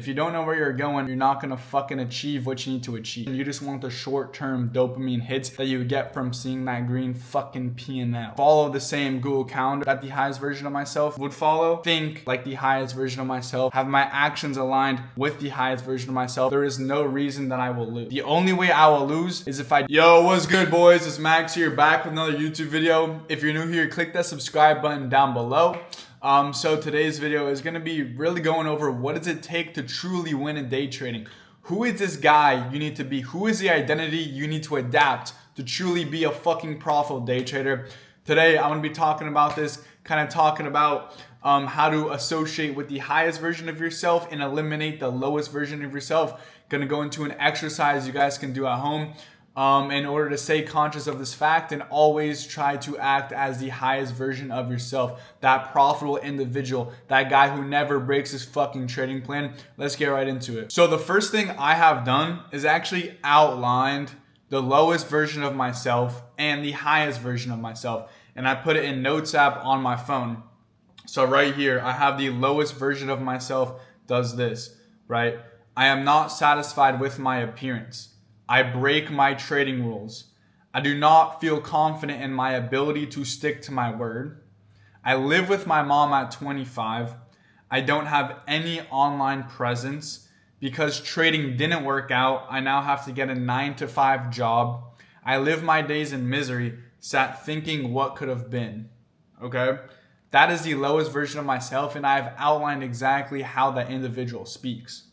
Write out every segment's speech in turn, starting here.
If you don't know where you're going, you're not gonna fucking achieve what you need to achieve. You just want the short-term dopamine hits that you get from seeing that green fucking P&L. Follow the same Google Calendar that the highest version of myself would follow. Think like the highest version of myself. Have my actions aligned with the highest version of myself. There is no reason that I will lose. The only way I will lose is if I... Yo, what's good, boys? It's Max here, back with another YouTube video. If you're new here, click that subscribe button down below. So today's video is going to be really going over what does it take to truly win in day trading. Who is this guy you need to be? Who is the identity you need to adapt to truly be a fucking profitable day trader? Today, I'm going to be talking about this, kind of talking about how to associate with the highest version of yourself and eliminate the lowest version of yourself. Going to go into an exercise you guys can do at home. In order to stay conscious of this fact and always try to act as the highest version of yourself, that profitable individual, that guy who never breaks his fucking trading plan. Let's get right into it. So the first thing I have done is actually outlined the lowest version of myself and the highest version of myself, and I put it in Notes app on my phone. So right here, I have the lowest version of myself does this, right? I am not satisfied with my appearance. I break my trading rules. I do not feel confident in my ability to stick to my word. I live with my mom at 25. I don't have any online presence. Because trading didn't work out, I now have to get a 9-to-5 job. I live my days in misery, sat thinking what could have been. Okay? That is the lowest version of myself, and I've outlined exactly how that individual speaks.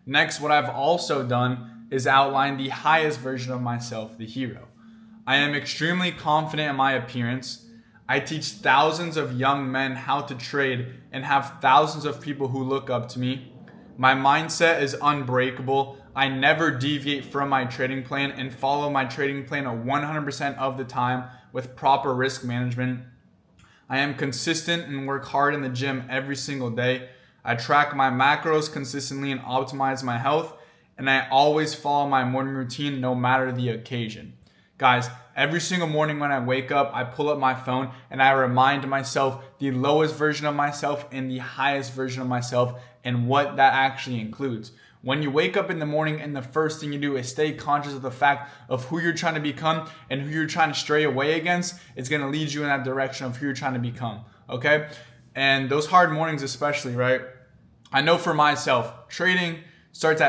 Next, what I've also done is outline the highest version of myself, the hero. I am extremely confident in my appearance. I teach thousands of young men how to trade and have thousands of people who look up to me. My mindset is unbreakable. I never deviate from my trading plan and follow my trading plan 100% of the time with proper risk management. I am consistent and work hard in the gym every single day. I track my macros consistently and optimize my health. And I always follow my morning routine no matter the occasion. Guys, every single morning when I wake up, I pull up my phone and I remind myself the lowest version of myself and the highest version of myself and what that actually includes. When you wake up in the morning and the first thing you do is stay conscious of the fact of who you're trying to become and who you're trying to stray away against, it's going to lead you in that direction of who you're trying to become. Okay? And those hard mornings especially, right? I know for myself, trading starts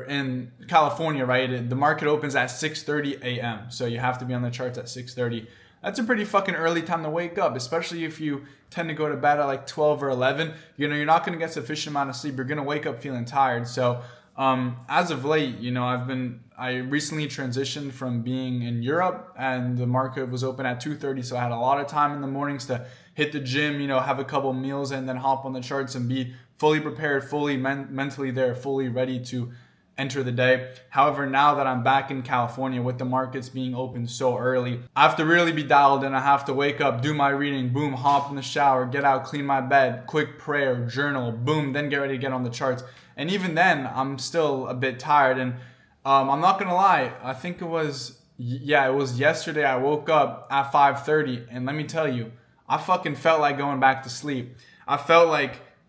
in California, right? The market opens at 6:30 a.m. So you have to be on the charts at 6:30. That's a pretty fucking early time to wake up, especially if you tend to go to bed at like 12 or 11. You know, you're not going to get sufficient amount of sleep. You're going to wake up feeling tired. So as of late, you know, I recently transitioned from being in Europe and the market was open at 2:30. So I had a lot of time in the mornings to hit the gym, you know, have a couple meals and then hop on the charts and be fully prepared, fully mentally there, fully ready to enter the day. However, now that I'm back in California with the markets being open so early, I have to really be dialed in. I have to wake up, do my reading, boom, hop in the shower, get out, clean my bed, quick prayer, journal, boom, then get ready to get on the charts. And even then, I'm still a bit tired. And I'm not gonna lie, I think it was yesterday I woke up at 5:30, and let me tell you, I fucking felt like going back to sleep.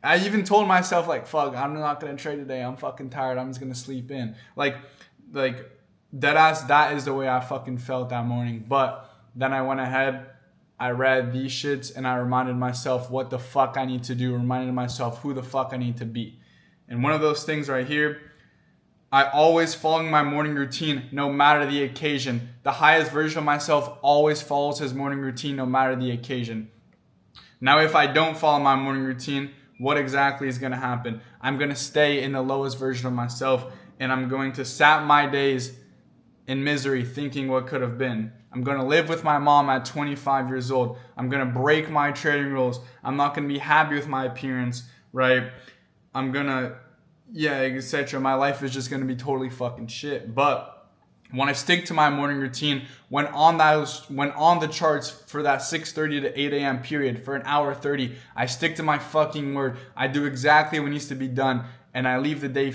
I even told myself, like, fuck, I'm not going to trade today. I'm fucking tired. I'm just going to sleep in. Like, deadass, that is the way I fucking felt that morning. But then I went ahead, I read these shits, and I reminded myself what the fuck I need to do, reminded myself who the fuck I need to be. And one of those things right here, I always follow my morning routine no matter the occasion. The highest version of myself always follows his morning routine no matter the occasion. Now, if I don't follow my morning routine, what exactly is going to happen? I'm going to stay in the lowest version of myself and I'm going to sap my days in misery thinking what could have been. I'm going to live with my mom at 25 years old. I'm going to break my trading rules. I'm not going to be happy with my appearance, right? I'm going to, etc. My life is just going to be totally fucking shit. But when I stick to my morning routine, when on the charts for that 6:30 to 8 a.m. period for an hour 30, I stick to my fucking word. I do exactly what needs to be done, and I leave the day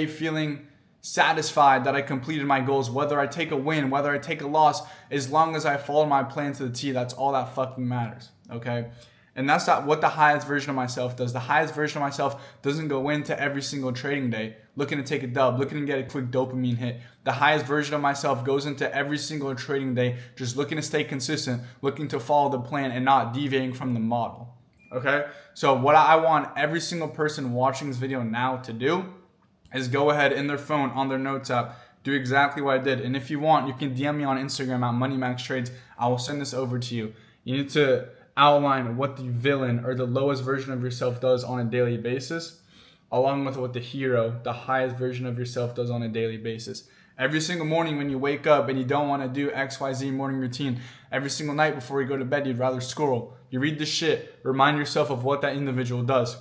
feeling satisfied that I completed my goals. Whether I take a win, whether I take a loss, as long as I follow my plan to the T, that's all that fucking matters. Okay. And that's not what the highest version of myself does. The highest version of myself doesn't go into every single trading day looking to take a dub, looking to get a quick dopamine hit. The highest version of myself goes into every single trading day just looking to stay consistent, looking to follow the plan and not deviating from the model. Okay? So what I want every single person watching this video now to do is go ahead in their phone, on their notes app, do exactly what I did. And if you want, you can DM me on Instagram at MoneyMaxTrades. I will send this over to you. You need to outline what the villain or the lowest version of yourself does on a daily basis, along with what the hero, the highest version of yourself, does on a daily basis. Every single morning when you wake up and you don't want to do XYZ morning routine, every single night before you go to bed, you'd rather scroll. You read the shit, remind yourself of what that individual does.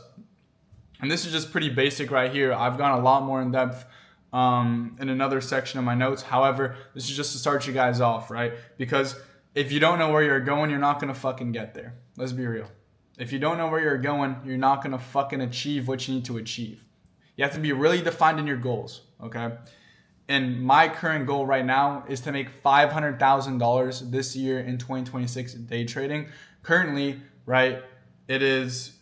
And this is just pretty basic right here. I've gone a lot more in depth in another section of my notes. However, this is just to start you guys off, right? Because if you don't know where you're going, you're not going to fucking get there. Let's be real. If you don't know where you're going, you're not going to fucking achieve what you need to achieve. You have to be really defined in your goals, okay? And my current goal right now is to make $500,000 this year in 2026 day trading. Currently, right, it is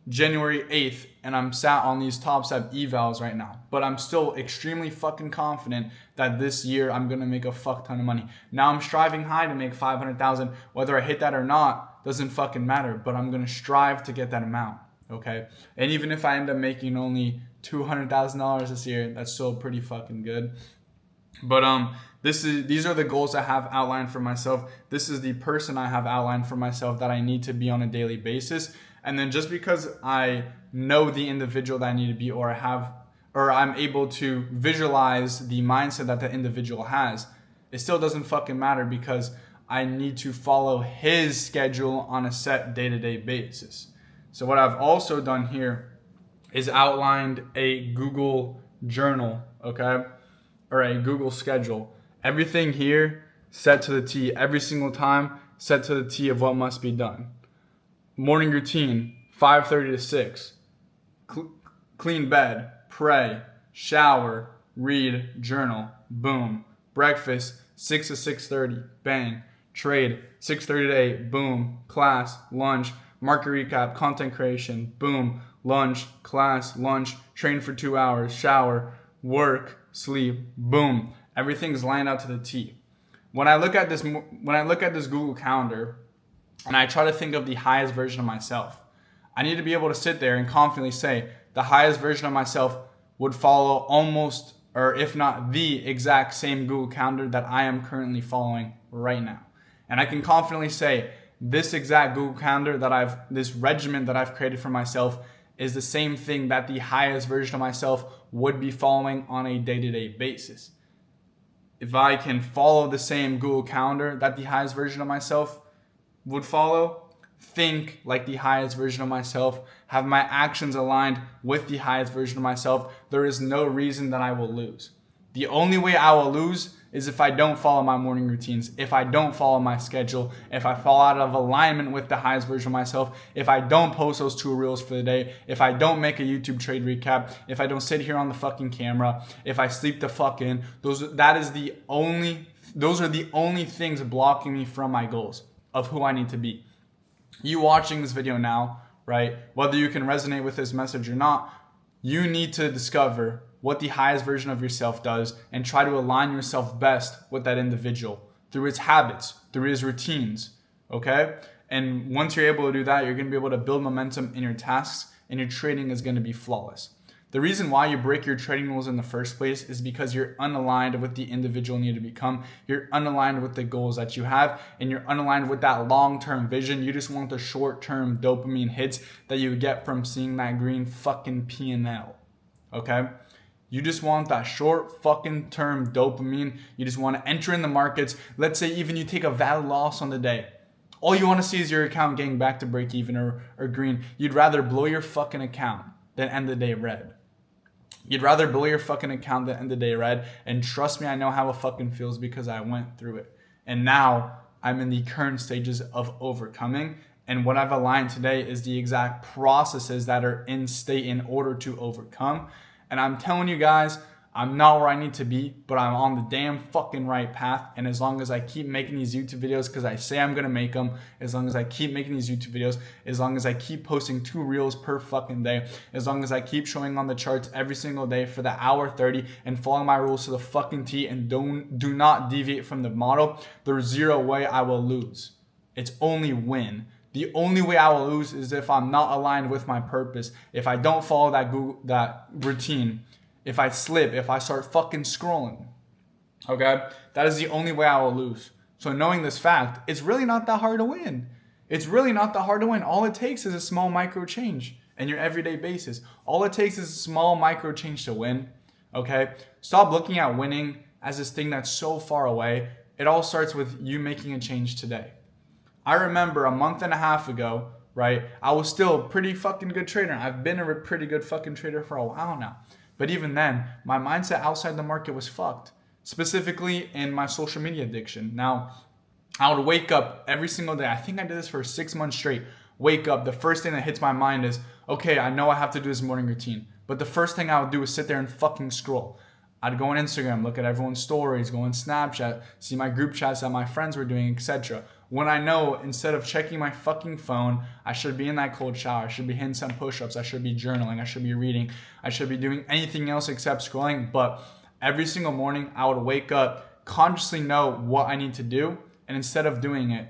January 8th and I'm sat on these topstep evals right now, but I'm still extremely fucking confident that this year I'm gonna make a fuck ton of money. Now I'm striving high to make 500,000. Whether I hit that or not doesn't fucking matter, but I'm gonna strive to get that amount, okay? And even if I end up making only $200,000 this year, that's still pretty fucking good. But these are the goals I have outlined for myself. This is the person I have outlined for myself that I need to be on a daily basis. And then just because I know the individual that I need to be, or I'm able to visualize the mindset that the individual has, it still doesn't fucking matter because I need to follow his schedule on a set day-to-day basis. So what I've also done here is outlined a Google journal, okay? Or a Google schedule. Everything here set to the T, every single time set to the T of what must be done. Morning routine, 5:30 to 6. Clean bed, pray, shower, read, journal, boom. Breakfast, 6 to 6:30, bang. Trade, 6:30 to 8, boom. Class, lunch, market recap, content creation, boom. Lunch, class, lunch, train for 2 hours, shower, work, sleep, boom. Everything's lined out to the T. When I look at this Google Calendar and I try to think of the highest version of myself, I need to be able to sit there and confidently say the highest version of myself would follow almost, or if not the exact same Google Calendar that I am currently following right now. And I can confidently say this exact Google Calendar this regimen that I've created for myself is the same thing that the highest version of myself would be following on a day-to-day basis. If I can follow the same Google Calendar that the highest version of myself would follow, think like the highest version of myself, have my actions aligned with the highest version of myself, there is no reason that I will lose. The only way I will lose is if I don't follow my morning routines, if I don't follow my schedule, if I fall out of alignment with the highest version of myself, if I don't post those 2 reels for the day, if I don't make a YouTube trade recap, if I don't sit here on the fucking camera, if I sleep the fuck in, those are the only things blocking me from my goals of who I need to be. You watching this video now, right? Whether you can resonate with this message or not, you need to discover what the highest version of yourself does and try to align yourself best with that individual through his habits, through his routines, okay? And once you're able to do that, you're going to be able to build momentum in your tasks and your trading is going to be flawless. The reason why you break your trading rules in the first place is because you're unaligned with the individual you need to become. You're unaligned with the goals that you have, and you're unaligned with that long-term vision. You just want the short-term dopamine hits that you get from seeing that green fucking P&L, okay? You just want that short fucking term dopamine. You just want to enter in the markets. Let's say even you take a valid loss on the day. All you want to see is your account getting back to break even or green. You'd rather blow your fucking account than end the day red. You'd rather blow your fucking account than end the day red. And trust me, I know how it fucking feels because I went through it. And now I'm in the current stages of overcoming. And what I've aligned today is the exact processes that are in state in order to overcome. And I'm telling you guys, I'm not where I need to be, but I'm on the damn fucking right path. And as long as I keep making these YouTube videos, because I say I'm gonna make them, as long as I keep making these YouTube videos, as long as I keep posting 2 reels per fucking day, as long as I keep showing on the charts every single day for the hour 30 and following my rules to the fucking T and do not deviate from the model, there's zero way I will lose. It's only win. The only way I will lose is if I'm not aligned with my purpose. If I don't follow that routine, if I slip, if I start fucking scrolling. Okay? That is the only way I will lose. So knowing this fact, it's really not that hard to win. It's really not that hard to win. All it takes is a small micro change in your everyday basis. All it takes is a small micro change to win. Okay? Stop looking at winning as this thing that's so far away. It all starts with you making a change today. I remember a month and a half ago, right? I was still a pretty fucking good trader. I've been a pretty good fucking trader for a while now. But even then, my mindset outside the market was fucked. Specifically in my social media addiction. Now, I would wake up every single day. I think I did this for 6 months straight. Wake up, the first thing that hits my mind is, okay, I know I have to do this morning routine. But the first thing I would do is sit there and fucking scroll. I'd go on Instagram, look at everyone's stories, go on Snapchat, see my group chats that my friends were doing, etc. When I know instead of checking my fucking phone, I should be in that cold shower, I should be hitting some push-ups, I should be journaling, I should be reading, I should be doing anything else except scrolling. But every single morning I would wake up, consciously know what I need to do, and instead of doing it,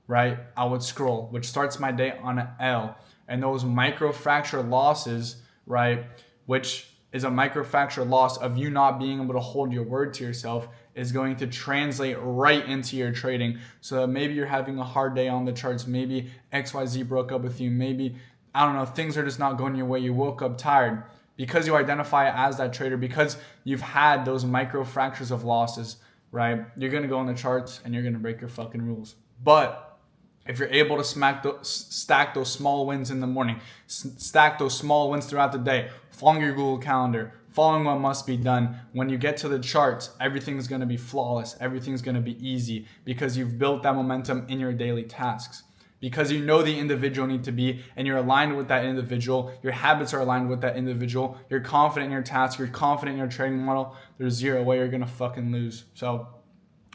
right, I would scroll, which starts my day on an L. And those microfracture losses, right, which is a microfracture loss of you not being able to hold your word to yourself, is going to translate right into your trading. So maybe you're having a hard day on the charts. Maybe XYZ broke up with you. Maybe, I don't know, things are just not going your way. You woke up tired. Because you identify as that trader, because you've had those microfractures of losses, right? You're going to go on the charts and you're going to break your fucking rules. But if you're able to stack those small wins in the morning, stack those small wins throughout the day, following your Google Calendar, following what must be done, when you get to the charts, everything's going to be flawless. Everything's going to be easy because you've built that momentum in your daily tasks. Because you know the individual need to be and you're aligned with that individual, your habits are aligned with that individual, you're confident in your task, you're confident in your trading model, there's zero way you're going to fucking lose. So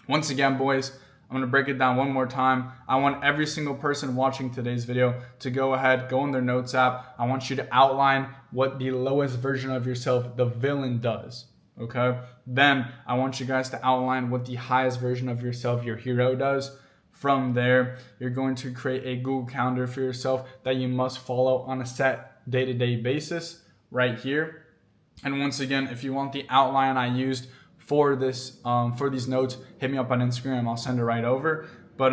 once again, boys, I'm going to break it down one more time. I want every single person watching today's video to go ahead, go in their notes app. I want you to outline what the lowest version of yourself, the villain, does. Okay? Then I want you guys to outline what the highest version of yourself, your hero, does. From there, you're going to create a Google Calendar for yourself that you must follow on a set day-to-day basis right here. And once again, if you want the outline I used for this, for these notes, hit me up on Instagram. I'll send it right over. But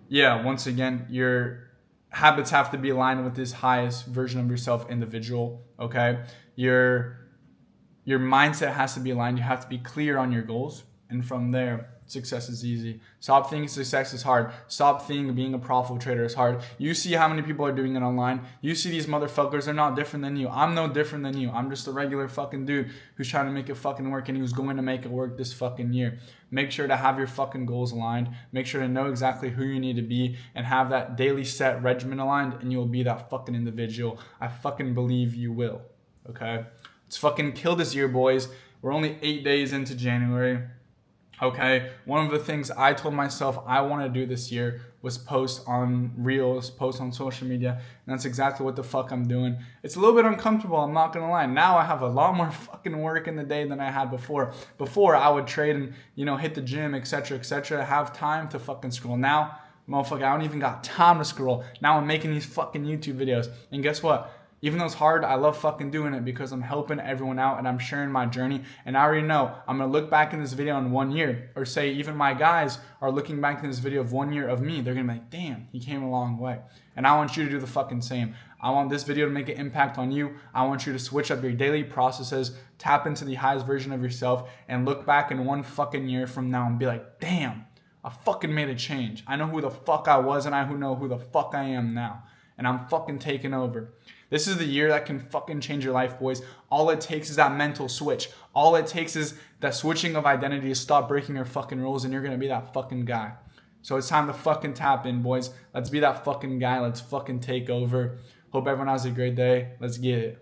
yeah, once again, your habits have to be aligned with this highest version of yourself individual. Okay, your mindset has to be aligned. You have to be clear on your goals, and from there, success is easy. Stop thinking success is hard. Stop thinking being a profitable trader is hard. You see how many people are doing it online. You see these motherfuckers are not different than you. I'm no different than you. I'm just a regular fucking dude who's trying to make it fucking work and who's going to make it work this fucking year. Make sure to have your fucking goals aligned. Make sure to know exactly who you need to be and have that daily set regimen aligned, and you'll be that fucking individual. I fucking believe you will. Okay? Let's fucking kill this year, boys. We're only 8 days into January. Okay, one of the things I told myself I want to do this year was post on Reels, post on social media, and that's exactly what the fuck I'm doing. It's a little bit uncomfortable, I'm not gonna lie. Now I have a lot more fucking work in the day than I had before. Before I would trade and, you know, hit the gym, etc., have time to fucking scroll. Now, motherfucker, I don't even got time to scroll. Now I'm making these fucking YouTube videos, and guess what? Even though it's hard, I love fucking doing it because I'm helping everyone out and I'm sharing my journey. And I already know I'm going to look back in this video in 1 year, or say even my guys are looking back in this video of 1 year of me. They're going to be like, damn, he came a long way. And I want you to do the fucking same. I want this video to make an impact on you. I want you to switch up your daily processes, tap into the highest version of yourself, and look back in 1 fucking year from now and be like, damn, I fucking made a change. I know who the fuck I was and I know who the fuck I am now. And I'm fucking taking over. This is the year that can fucking change your life, boys. All it takes is that mental switch. All it takes is that switching of identity to stop breaking your fucking rules, and you're gonna be that fucking guy. So it's time to fucking tap in, boys. Let's be that fucking guy. Let's fucking take over. Hope everyone has a great day. Let's get it.